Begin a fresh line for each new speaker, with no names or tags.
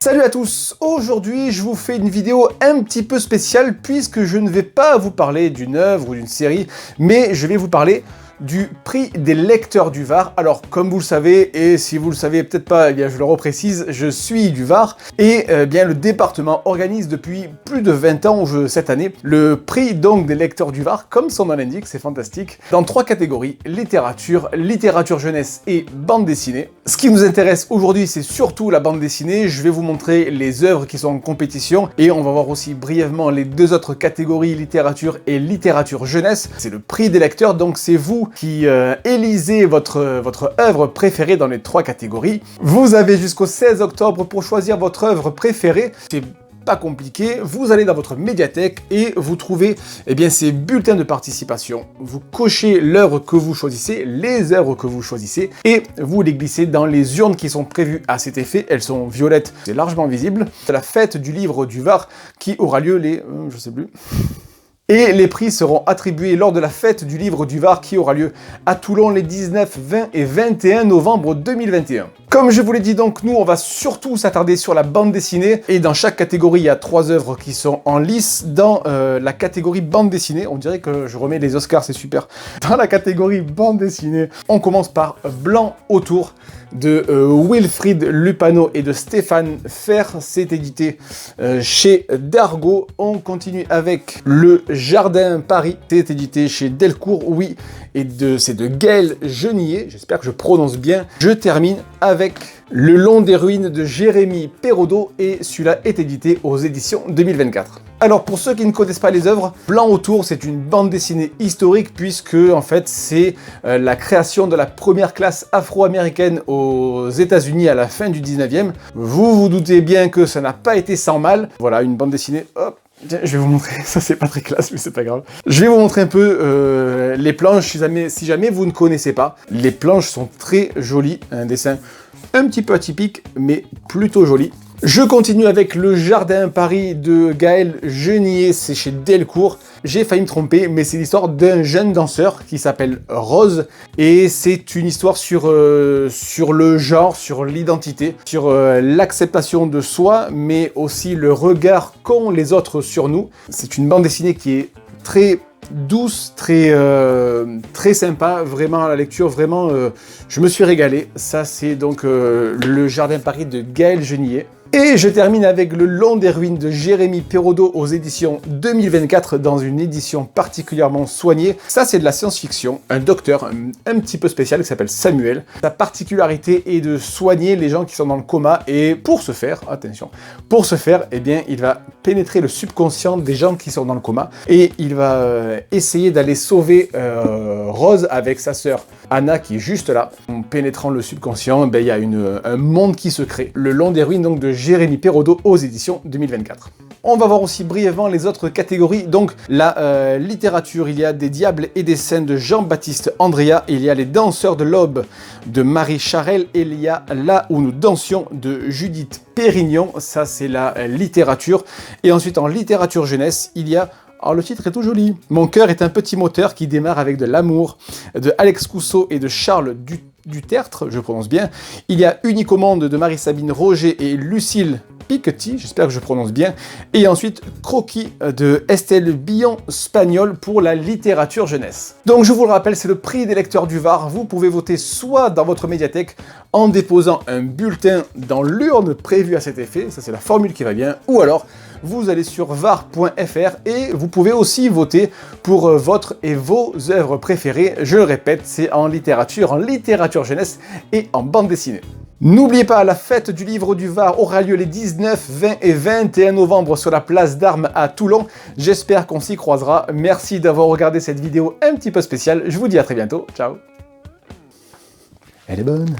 Salut à tous, aujourd'hui je vous fais une vidéo un petit peu spéciale puisque je ne vais pas vous parler d'une œuvre ou d'une série, mais je vais vous parler du prix des lecteurs du Var. Alors comme vous le savez, et si vous le savez peut-être pas, eh bien je le reprécise, je suis du Var et bien le département organise depuis plus de 20 ans cette année le prix donc des lecteurs du Var, comme son nom l'indique, c'est fantastique, dans 3 catégories: littérature, littérature jeunesse et bande dessinée. Ce qui nous intéresse aujourd'hui, c'est surtout la bande dessinée. Je vais vous montrer les œuvres qui sont en compétition et on va voir aussi brièvement les 2 autres catégories, littérature et littérature jeunesse. C'est le prix des lecteurs, donc c'est vous qui élisez votre œuvre préférée dans les 3 catégories. Vous avez jusqu'au 16 octobre pour choisir votre œuvre préférée. C'est pas compliqué, vous allez dans votre médiathèque et vous trouvez ces bulletins de participation. Vous cochez l'œuvre que vous choisissez, les œuvres que vous choisissez, et vous les glissez dans les urnes qui sont prévues à cet effet. Elles sont violettes, c'est largement visible. C'est la fête du livre du Var qui aura lieu les... je sais plus... Et les prix seront attribués lors de la fête du livre du Var qui aura lieu à Toulon les 19, 20 et 21 novembre 2021. Comme je vous l'ai dit, donc nous on va surtout s'attarder sur la bande dessinée, et dans chaque catégorie il y a 3 œuvres qui sont en lice. Dans la catégorie bande dessinée, on dirait que je remets les Oscars, c'est super. Dans la catégorie bande dessinée, on commence par Blanc autour de Wilfried Lupano et de Stéphane Fer, c'est édité chez Dargaud. On continue avec Le Jardin Paris, c'est édité chez Delcourt, oui, et c'est de Gaël Genillet, j'espère que je prononce bien. Je termine avec Le Long des Ruines de Jérémy Perraudot, et celui-là est édité aux éditions 2024. Alors pour ceux qui ne connaissent pas les œuvres, Blanc autour, c'est une bande dessinée historique puisque en fait c'est la création de la première classe afro-américaine aux États-Unis à la fin du 19e. Vous vous doutez bien que ça n'a pas été sans mal. Voilà, une bande dessinée, hop. Tiens, je vais vous montrer, ça c'est pas très classe mais c'est pas grave. Je vais vous montrer un peu les planches si jamais vous ne connaissez pas. Les planches sont très jolies, un dessin un petit peu atypique mais plutôt joli. Je continue avec Le Jardin Paris de Gaël Genillet, c'est chez Delcourt. J'ai failli me tromper, mais c'est l'histoire d'un jeune danseur qui s'appelle Rose, et c'est une histoire sur le genre, sur l'identité, sur l'acceptation de soi, mais aussi le regard qu'ont les autres sur nous. C'est une bande dessinée qui est très douce, très sympa, vraiment à la lecture, vraiment je me suis régalé. Ça c'est donc Le Jardin Paris de Gaël Genillet. Et je termine avec Le Long des Ruines de Jérémy Perraudot aux éditions 2024 dans une édition particulièrement soignée. Ça c'est de la science-fiction, un docteur un petit peu spécial qui s'appelle Samuel. Sa particularité est de soigner les gens qui sont dans le coma, et pour ce faire, attention, pour ce faire, il va pénétrer le subconscient des gens qui sont dans le coma et il va essayer d'aller sauver Rose avec sa sœur Anna qui est juste là. En pénétrant le subconscient, il y a un monde qui se crée. Le Long des Ruines donc de Jérémy Perraudot aux éditions 2024. On va voir aussi brièvement les autres catégories. Donc la littérature, il y a Des Diables et des Saints de Jean-Baptiste Andrea, il y a Les Danseurs de l'Aube de Marie Charelle, et il y a Là où nous dansions de Judith Pérignon, ça c'est la littérature. Et ensuite en littérature jeunesse, il y a... Alors le titre est tout joli. Mon cœur est un petit moteur qui démarre avec de l'amour, de Alex Cousseau et de Charles Dutertre, je prononce bien. Il y a Unique au monde de Marie-Sabine Roger et Lucille Piquetti, j'espère que je prononce bien. Et ensuite Croquis de Estelle Billon-Spagnol pour la littérature jeunesse. Donc je vous le rappelle, c'est le prix des lecteurs du Var. Vous pouvez voter soit dans votre médiathèque en déposant un bulletin dans l'urne prévue à cet effet, ça c'est la formule qui va bien, ou alors vous allez sur var.fr et vous pouvez aussi voter pour votre et vos œuvres préférées. Je le répète, c'est en littérature jeunesse et en bande dessinée. N'oubliez pas, la fête du livre du Var aura lieu les 19, 20 et 21 novembre sur la place d'Armes à Toulon. J'espère qu'on s'y croisera. Merci d'avoir regardé cette vidéo un petit peu spéciale. Je vous dis à très bientôt. Ciao. Elle est bonne.